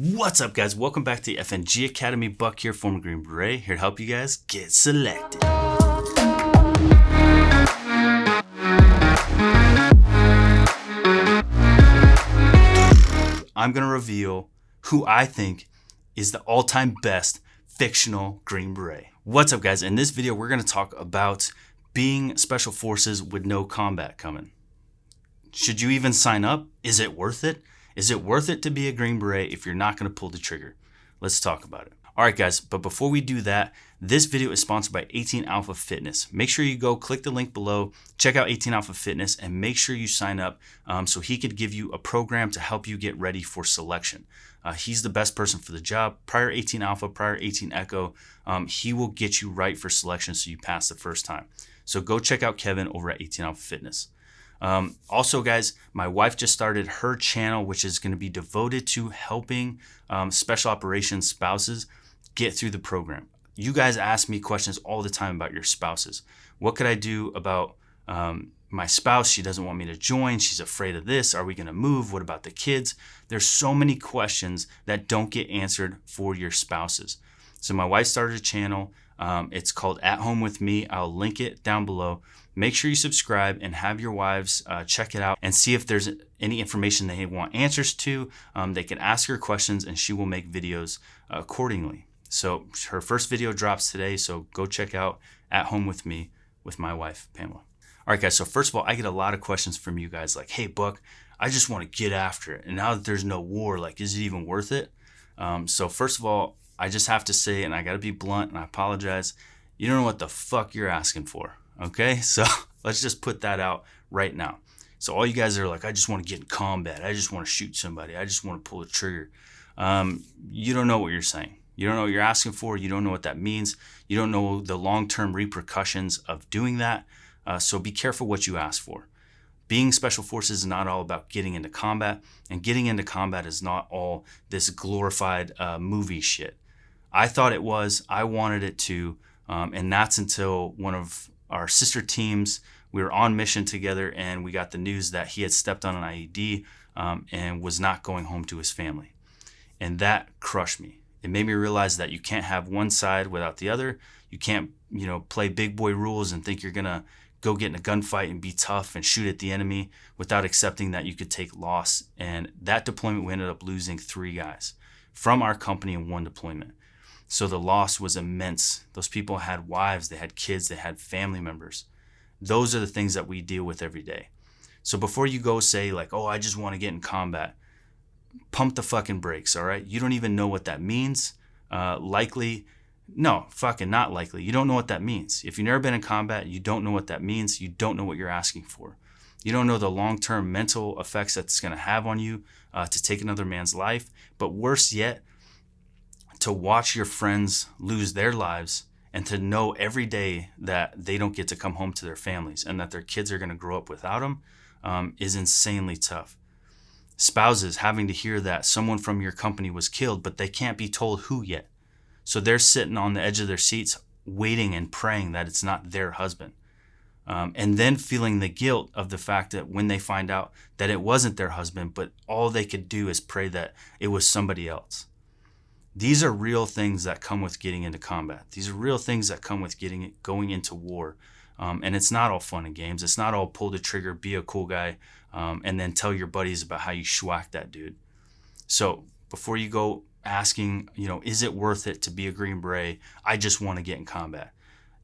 What's up, guys? Welcome back to the FNG Academy. Buck here, former Green Beret, here to help you guys get selected. I'm going to reveal who I think is the all-time best fictional Green Beret. What's up, guys? In this video, we're going to talk about being Special Forces with no combat coming. Should you even sign up? Is it worth it? Is it worth it to be a Green Beret if you're not going to pull the trigger? Let's talk about it. All right, guys, but before we do that, this video is sponsored by 18 Alpha Fitness. Make sure you go click the link below, check out 18 Alpha Fitness, and make sure you sign up so he could give you a program to help you get ready for selection. He's the best person for the job. Prior 18 Alpha, prior 18 Echo, he will get you right for selection so you pass the first time. So go check out Kevin over at 18 Alpha Fitness. Also, guys, my wife just started her channel, which is going to be devoted to helping special operations spouses get through the program. You guys ask me questions all the time about your spouses. What could I do about my spouse? She doesn't want me to join. She's afraid of this. Are we going to move? What about the kids? There's so many questions that don't get answered for your spouses. So my wife started a channel. It's called At Home With Me. I'll link it down below. Make sure you subscribe and have your wives check it out and see if there's any information they want answers to. They can ask her questions and she will make videos accordingly. So her first video drops today, so go check out At Home With Me with my wife, Pamela. All right, guys, so first of all, I get a lot of questions from you guys like, hey, Buck, I just want to get after it. And now that there's no war, like, is it even worth it? So first of all, I just have to say, and I got to be blunt, and I apologize, you don't know what the fuck you're asking for. Okay, so let's just put that out right now. So all you guys are like, I just want to get in combat. I just want to shoot somebody. I just want to pull the trigger. You don't know what you're saying. You don't know what you're asking for. You don't know what that means. You don't know the long-term repercussions of doing that. So be careful what you ask for. Being Special Forces is not all about getting into combat, and getting into combat is not all this glorified movie shit. I thought it was. I wanted it to, and that's until one of our sister teams, we were on mission together and we got the news that he had stepped on an IED and was not going home to his family. And that crushed me. It made me realize that you can't have one side without the other. You can't, play big boy rules and think you're going to go get in a gunfight and be tough and shoot at the enemy without accepting that you could take loss. And that deployment, we ended up losing 3 guys from our company in one deployment. So the loss was immense. Those people had wives, they had kids, they had family members. Those are the things that we deal with every day. So before you go say like, oh, I just want to get in combat, pump the fucking brakes, all right? You don't even know what that means. Likely, no, fucking not likely. You don't know what that means. If you've never been in combat, you don't know what that means. You don't know what you're asking for. You don't know the long-term mental effects that's going to have on you to take another man's life. But worse yet, to watch your friends lose their lives and to know every day that they don't get to come home to their families and that their kids are going to grow up without them is insanely tough. Spouses having to hear that someone from your company was killed, but they can't be told who yet. So they're sitting on the edge of their seats waiting and praying that it's not their husband. And then feeling the guilt of the fact that when they find out that it wasn't their husband, but all they could do is pray that it was somebody else. These are real things that come with getting into combat. These are real things that come with going into war. And it's not all fun and games. It's not all pull the trigger, be a cool guy, and then tell your buddies about how you schwacked that dude. So before you go asking, is it worth it to be a Green Beret? I just want to get in combat.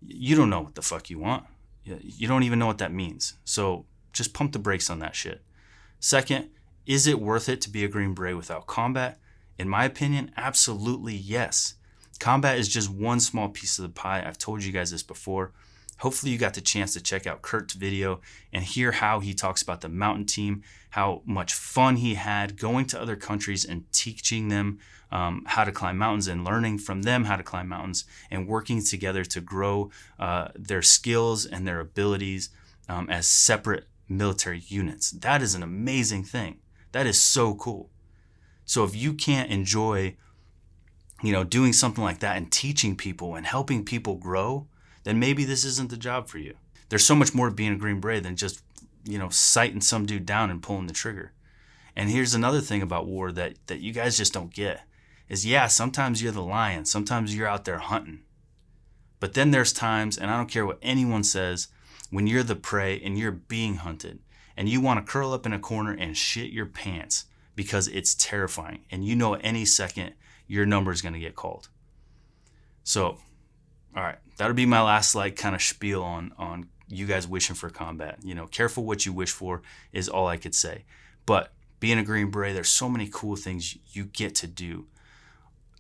You don't know what the fuck you want. You don't even know what that means. So just pump the brakes on that shit. Second, is it worth it to be a Green Beret without combat? In my opinion, absolutely yes. Combat is just one small piece of the pie. I've told you guys this before. Hopefully you got the chance to check out Kurt's video and hear how he talks about the mountain team, how much fun he had going to other countries and teaching them how to climb mountains and learning from them how to climb mountains and working together to grow their skills and their abilities as separate military units. That is an amazing thing. That is so cool. So if you can't enjoy, doing something like that and teaching people and helping people grow, then maybe this isn't the job for you. There's so much more to being a Green Beret than just, sighting some dude down and pulling the trigger. And here's another thing about war that you guys just don't get is, yeah, sometimes you're the lion. Sometimes you're out there hunting. But then there's times, and I don't care what anyone says, when you're the prey and you're being hunted and you want to curl up in a corner and shit your pants because it's terrifying. And you know any second your number is going to get called. So, all right, that'll be my last kind of spiel on you guys wishing for combat. Careful what you wish for is all I could say. But being a Green Beret, there's so many cool things you get to do.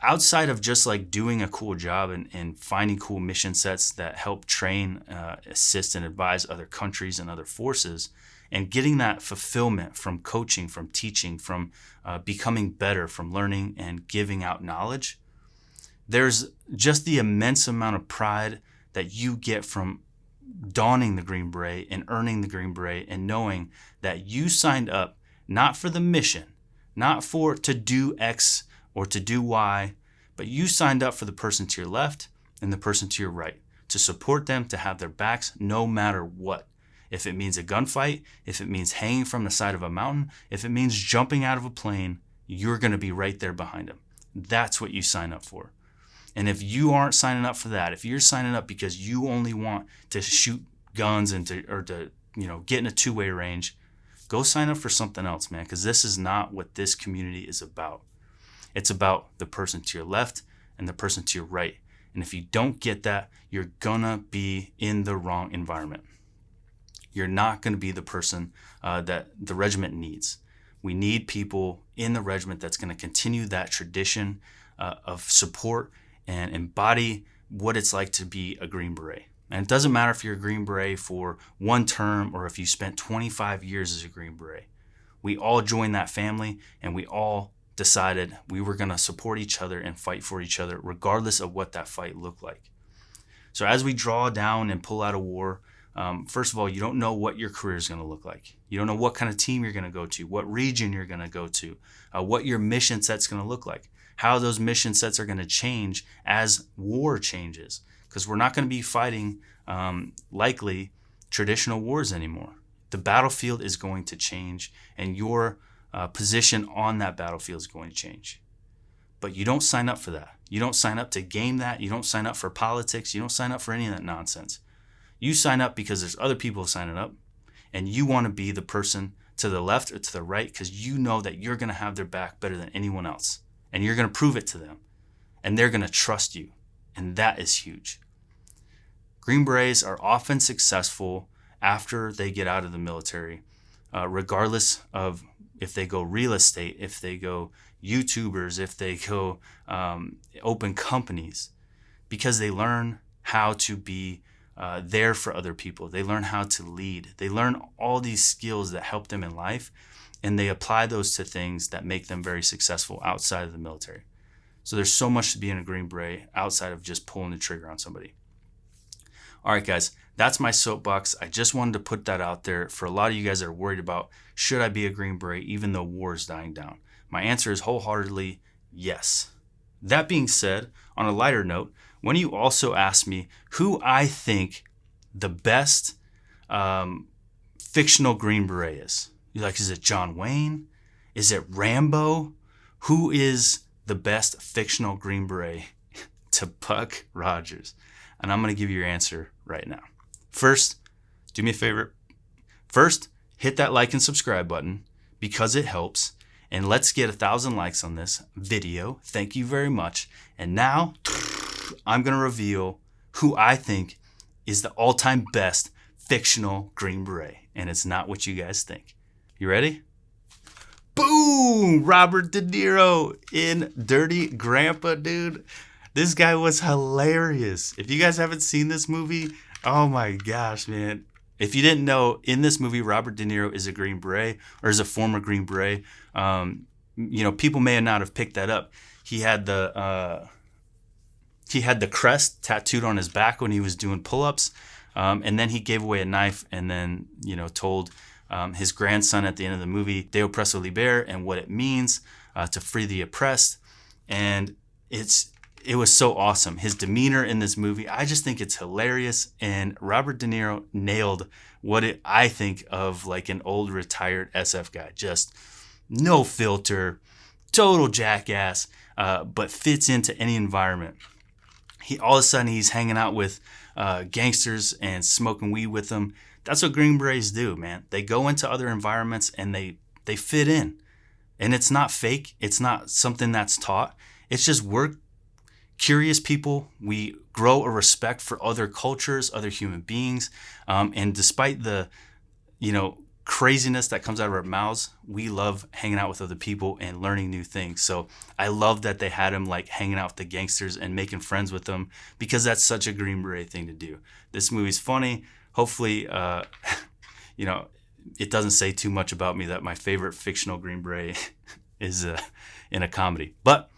Outside of just doing a cool job and finding cool mission sets that help train, assist, and advise other countries and other forces, and getting that fulfillment from coaching, from teaching, from becoming better, from learning and giving out knowledge, there's just the immense amount of pride that you get from donning the Green Beret and earning the Green Beret and knowing that you signed up not for the mission, not to do X or to do Y, but you signed up for the person to your left and the person to your right, to support them, to have their backs no matter what. If it means a gunfight, if it means hanging from the side of a mountain, if it means jumping out of a plane, you're going to be right there behind them. That's what you sign up for. And if you aren't signing up for that, if you're signing up because you only want to shoot guns or to get in a two-way range, go sign up for something else, man, because this is not what this community is about. It's about the person to your left and the person to your right. And if you don't get that, you're gonna be in the wrong environment. You're not gonna be the person that the regiment needs. We need people in the regiment that's gonna continue that tradition of support and embody what it's like to be a Green Beret. And it doesn't matter if you're a Green Beret for one term or if you spent 25 years as a Green Beret. We all joined that family and we all decided we were going to support each other and fight for each other regardless of what that fight looked like. So as we draw down and pull out of war, first of all, you don't know what your career is going to look like. You don't know what kind of team you're going to go to, what region you're going to go to, what your mission set's going to look like, how those mission sets are going to change as war changes, because we're not going to be fighting likely traditional wars anymore. The battlefield is going to change and your position on that battlefield is going to change. But you don't sign up for that. You don't sign up to game that. You don't sign up for politics. You don't sign up for any of that nonsense. You sign up because there's other people signing up and you want to be the person to the left or to the right because you know that you're going to have their back better than anyone else. And you're going to prove it to them. And they're going to trust you. And that is huge. Green Berets are often successful after they get out of the military, regardless of if they go real estate, if they go YouTubers, if they go open companies, because they learn how to be there for other people. They learn how to lead. They learn all these skills that help them in life, and they apply those to things that make them very successful outside of the military. So there's so much to being a Green Beret outside of just pulling the trigger on somebody. All right, guys, that's my soapbox. I just wanted to put that out there for a lot of you guys that are worried about, should I be a Green Beret even though war is dying down? My answer is wholeheartedly yes. That being said, on a lighter note, when you also ask me who I think the best fictional Green Beret is, you're like, is it John Wayne? Is it Rambo? Who is the best fictional Green Beret to Buck Rogers? And I'm going to give you your answer right now. First, do me a favor. First, hit that like and subscribe button because it helps. And let's get 1,000 likes on this video. Thank you very much. And now I'm going to reveal who I think is the all-time best fictional Green Beret. And it's not what you guys think. You ready? Boom! Robert De Niro in Dirty Grandpa, dude. This guy was hilarious. If you guys haven't seen this movie, oh my gosh, man. If you didn't know, in this movie, Robert De Niro is a Green Beret, or is a former Green Beret. People may not have picked that up. He had the crest tattooed on his back when he was doing pull-ups, and then he gave away a knife and then, told his grandson at the end of the movie, Deo Presso Liber, and what it means to free the oppressed. And it was so awesome. His demeanor in this movie, I just think it's hilarious. And Robert De Niro nailed I think of like an old retired SF guy. Just no filter, total jackass, but fits into any environment. All of a sudden he's hanging out with gangsters and smoking weed with them. That's what Green Berets do, man. They go into other environments and they fit in. And it's not fake. It's not something that's taught. It's just we're curious people. We grow a respect for other cultures, other human beings. And despite the, craziness that comes out of our mouths, we love hanging out with other people and learning new things. So I love that they had him like hanging out with the gangsters and making friends with them, because that's such a Green Beret thing to do. This movie's funny. Hopefully, it doesn't say too much about me that my favorite fictional Green Beret is in a comedy. But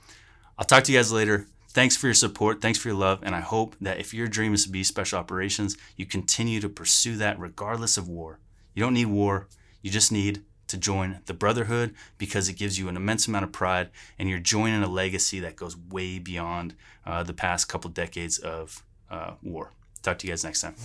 I'll talk to you guys later. Thanks for your support. Thanks for your love. And I hope that if your dream is to be special operations, you continue to pursue that regardless of war. You don't need war. You just need to join the Brotherhood, because it gives you an immense amount of pride, and you're joining a legacy that goes way beyond the past couple decades of war. Talk to you guys next time.